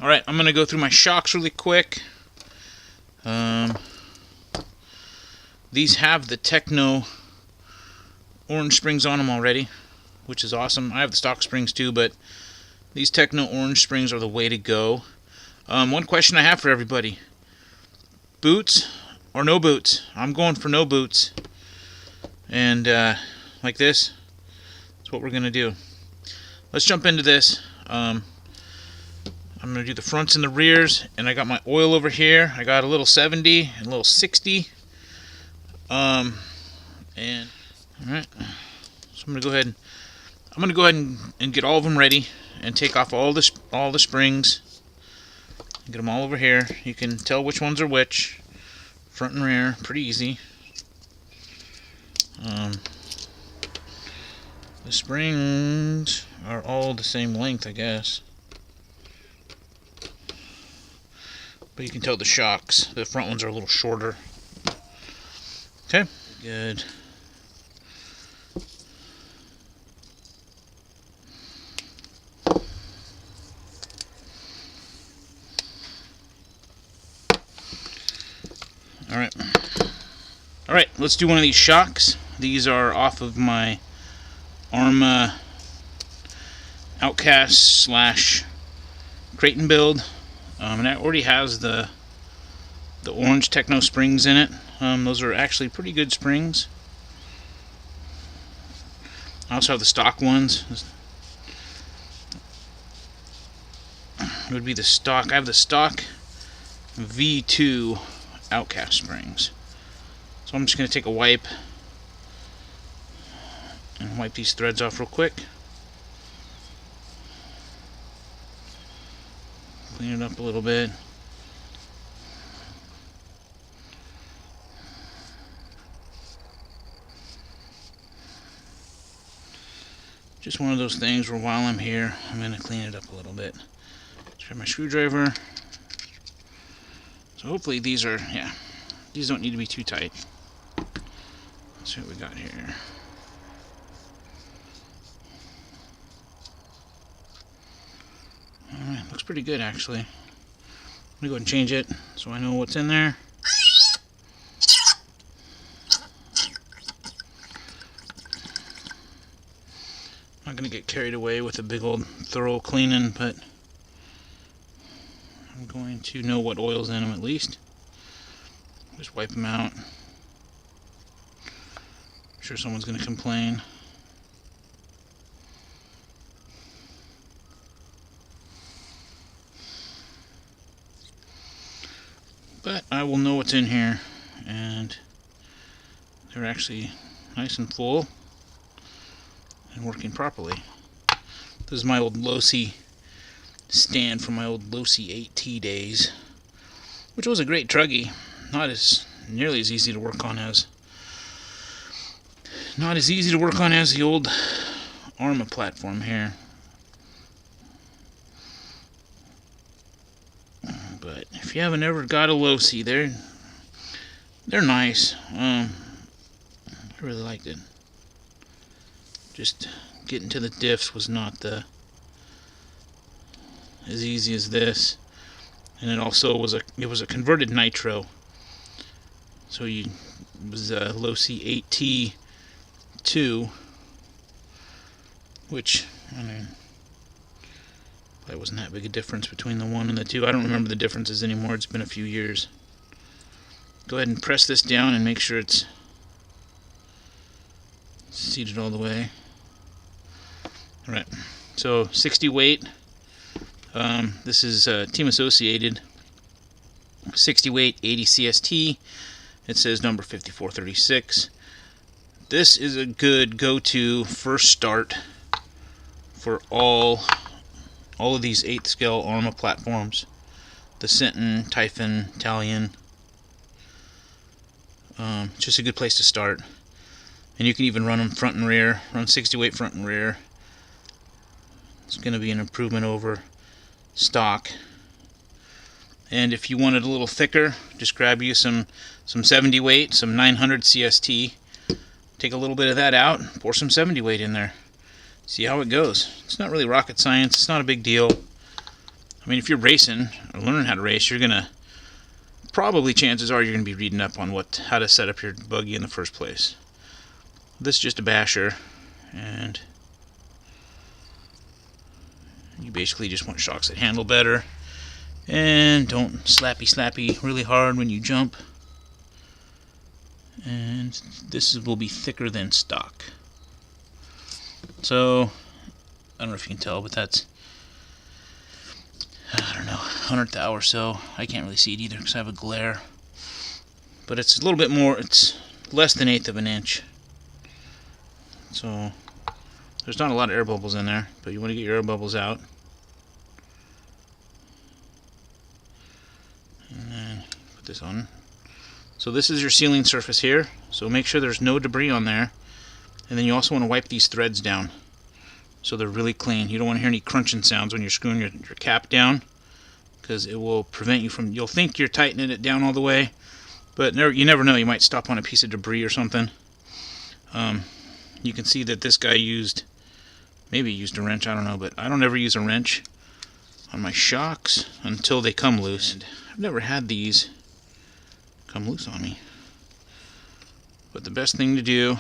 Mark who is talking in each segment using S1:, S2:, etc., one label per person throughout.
S1: Alright, I'm going to go through my shocks really quick. These have the Tekno orange springs on them already, which is awesome. I have the stock springs too, but these Tekno orange springs are the way to go. One question I have for everybody. Boots or no boots? I'm going for no boots. And like this, that's what we're going to do. Let's jump into this. I'm going to do the fronts and the rears, and I got my oil over here. I got a little 70 and a little 60. And alright, so I'm going to go ahead and get all of them ready and take off all the springs. Get them all over here. You can tell which ones are which, front and rear, pretty easy. The springs are all the same length, I guess. But you can tell the shocks, the front ones are a little shorter. Okay, good. Alright, let's do one of these shocks. These are off of my Arrma Outcast Kraton build. And it already has the orange Tekno springs in it. Those are actually pretty good springs. I also have the stock ones. It would be the stock. I have the stock V2 Outcast springs. So I'm just going to take a wipe and wipe these threads off real quick. Clean it up a little bit. Just one of those things where while I'm here, I'm going to clean it up a little bit. Let's grab my screwdriver. So hopefully these are, yeah, these don't need to be too tight. Let's see what we got here. Alright, looks pretty good actually. I'm going to go ahead and change it so I know what's in there. I'm not going to get carried away with a big old thorough cleaning, but I'm going to know what oil's in them at least. Just wipe them out. I'm sure someone's going to complain. But I will know what's in here, and they're actually nice and full and working properly. This is my old Loci stand from my old Loci 8T days, which was a great truggy. Not as nearly as easy to work on as the old Arrma platform here. But if you haven't ever got a Loci, they're nice. I really liked it. Just getting to the diffs was not as easy as this, and it also was a converted nitro. So it was a Loci 8T2, which, I mean, probably wasn't that big a difference between the 1 and the 2. I don't remember the differences anymore. It's been a few years. Go ahead and press this down and make sure it's seated all the way. Alright, so 60 weight. This is team associated. 60 weight, 80 CST. It says number 5436. This is a good go-to first start for all of these 8th scale Arrma platforms. The Sinton, Typhon, Italian. It's just a good place to start. And you can even run them front and rear. Run 60 weight front and rear. It's going to be an improvement over stock. And if you want it a little thicker, just grab you some 70 weight, some 900 CST. Take a little bit of that out, pour some 70 weight in there. See how it goes. It's not really rocket science. It's not a big deal. I mean, if you're racing or learning how to race, you're gonna probably, chances are, you're gonna be reading up on how to set up your buggy in the first place. This is just a basher, and you basically just want shocks that handle better and don't slappy really hard when you jump. And this will be thicker than stock. So I don't know if you can tell, but that's, I don't know, 100th thou or so. I can't really see it either because I have a glare. But it's a little bit more, it's less than 1/8 of an inch. So there's not a lot of air bubbles in there, but you want to get your air bubbles out. And then put this on. So this is your sealing surface here, so make sure there's no debris on there. And then you also want to wipe these threads down so they're really clean. You don't want to hear any crunching sounds when you're screwing your cap down, because it will prevent you from, you'll think you're tightening it down all the way, but you never know, you might stop on a piece of debris or something. You can see that this guy maybe used a wrench, I don't know, but I don't ever use a wrench on my shocks until they come loose. And I've never had these come loose on me. But the best thing to do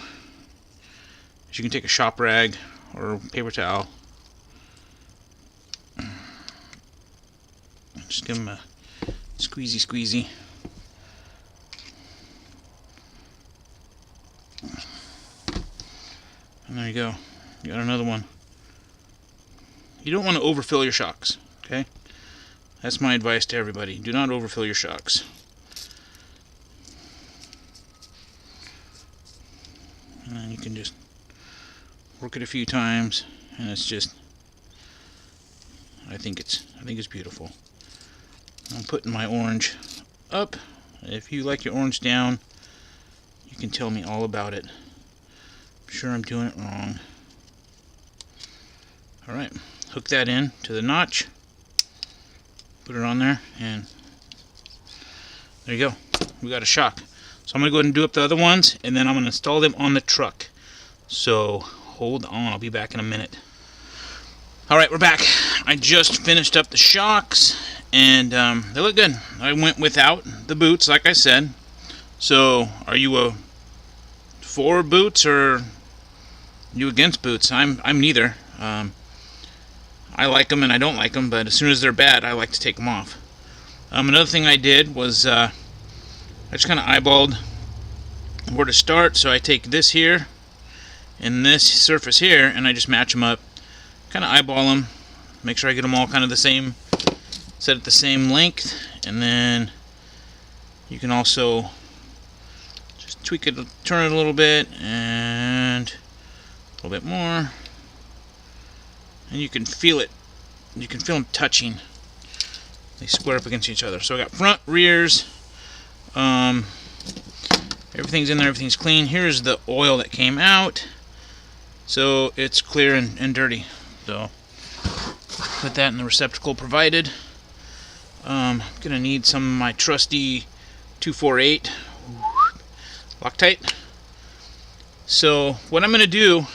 S1: is you can take a shop rag or a paper towel, just give them a squeezy. And there you go. You got another one. You don't want to overfill your shocks, okay? That's my advice to everybody. Do not overfill your shocks. And then you can just work it a few times, and it's just, I think it's beautiful. I'm putting my orange up. If you like your orange down, you can tell me all about it. I'm sure I'm doing it wrong. Alright, hook that in to the notch, put it on there, and there you go. We got a shock. So I'm going to go ahead and do up the other ones, and then I'm going to install them on the truck. So hold on, I'll be back in a minute. Alright, we're back. I just finished up the shocks, and they look good. I went without the boots, like I said. So, are you a for boots or you against boots? I'm neither. I like them and I don't like them, but as soon as they're bad, I like to take them off. Another thing I did was I just kind of eyeballed where to start. So I take this here and this surface here, and I just match them up, kind of eyeball them, make sure I get them all kind of the same, set at the same length, and then you can also just tweak it, turn it a little bit, and a little bit more, and you can feel it. You can feel them touching. They square up against each other. So I got front, rears, everything's in there, everything's clean. Here's the oil that came out. So it's clear and dirty. So put that in the receptacle provided. I'm gonna need some of my trusty 248 LOCTITE. So what I'm gonna do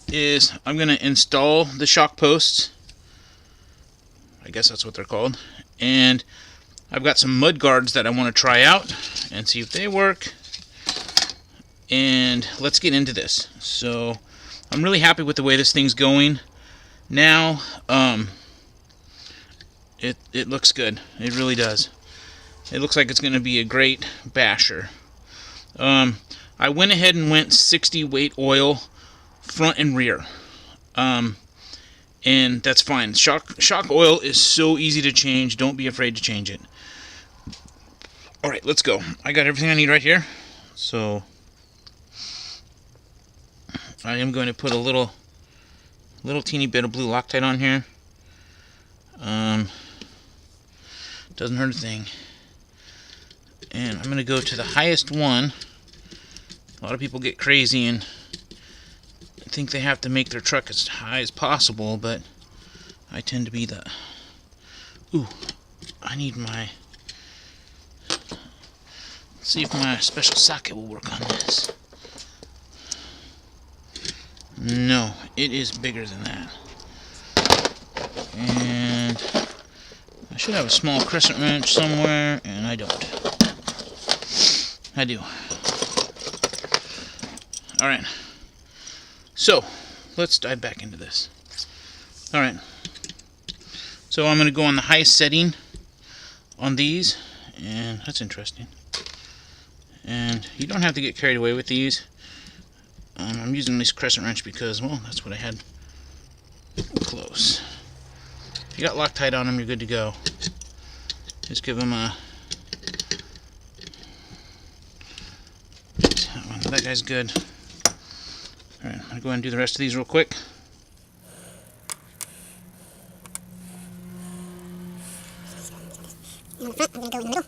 S1: is I'm gonna install the shock posts. I guess that's what they're called. And I've got some mud guards that I want to try out and see if they work. And let's get into this. So I'm really happy with the way this thing's going now. It looks good. It really does. It looks like it's going to be a great basher. I went ahead and went 60 weight oil front and rear. And that's fine. Shock oil is so easy to change. Don't be afraid to change it. Alright, let's go. I got everything I need right here. So I am going to put a little teeny bit of blue LOCTITE on here. Doesn't hurt a thing. And I'm going to go to the highest one. A lot of people get crazy and think they have to make their truck as high as possible, but I tend to be the... Ooh, I need my... Let's see if my special socket will work on this. No, it is bigger than that. And I should have a small crescent wrench somewhere, and I don't. I do. Alright. So, let's dive back into this. Alright. So I'm going to go on the highest setting on these, and that's interesting. And you don't have to get carried away with these. I'm using this crescent wrench because, well, that's what I had close. If you got LOCTITE on them, you're good to go. Just give them a... That guy's good. Alright, I'm going to go ahead and do the rest of these real quick.
S2: In the front, I'm going to go in the middle.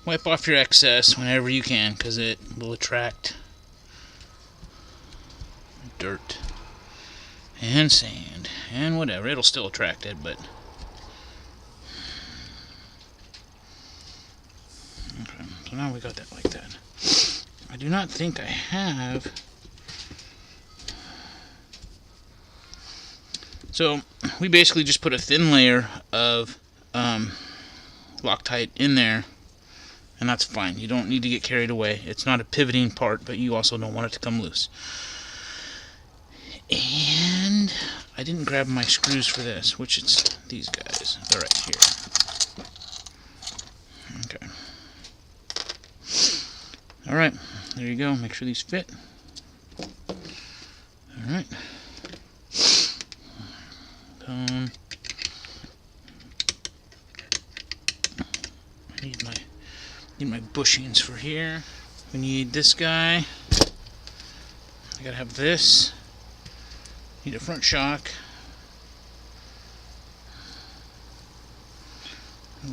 S1: Wipe off your excess whenever you can, because it will attract dirt and sand and whatever. It'll still attract it, but okay. So now we got that like that. I do not think I have. So we basically just put a thin layer of LOCTITE in there. And that's fine. You don't need to get carried away. It's not a pivoting part, but you also don't want it to come loose. And I didn't grab my screws for this, which it's these guys. They're right here. Okay. Alright, there you go. Make sure these fit. Alright. I need my bushings for here. We need this guy. I gotta have this. Need a front shock.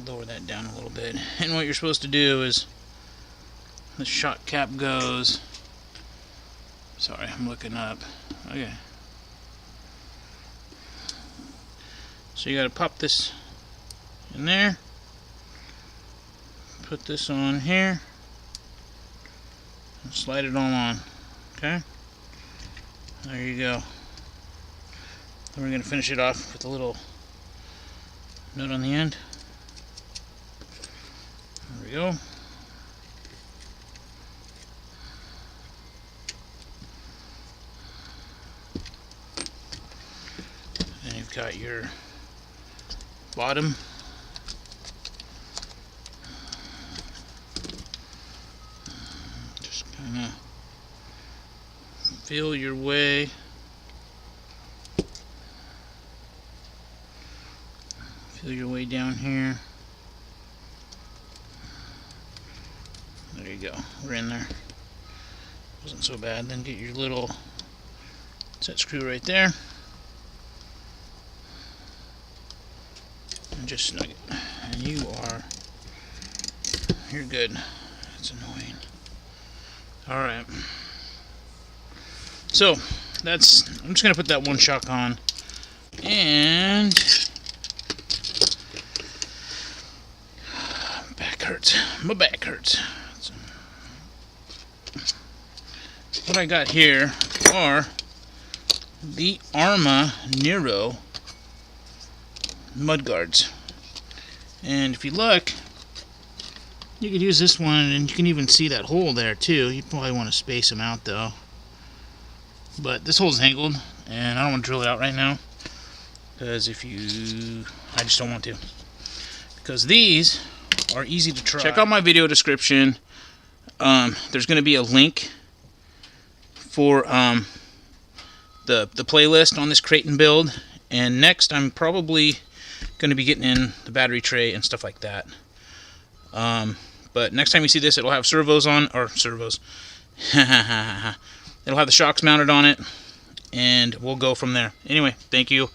S1: Lower that down a little bit. And what you're supposed to do is the shock cap goes. Sorry, I'm looking up. Okay. So you gotta pop this in there. Put this on here and slide it all on. Okay, there you go. Then we're going to finish it off with a little nut on the end. There we go. And you've got your bottom. Feel your way down here. There you go. We're in there. Wasn't so bad. Then get your little set screw right there and just snug it. And you're good. That's annoying. Alright. So, I'm just going to put that one shock on, and my back hurts. So, what I got here are the Arrma Nero mud guards, and if you look, you could use this one, and you can even see that hole there too. You probably want to space them out though. But this hole's angled, and I don't want to drill it out right now, because I just don't want to. Because these are easy to try. Check out my video description. There's going to be a link for the playlist on this Kraton build. And next, I'm probably going to be getting in the battery tray and stuff like that. But next time you see this, it'll have servos on, or servos. It'll have the shocks mounted on it, and we'll go from there. Anyway, thank you.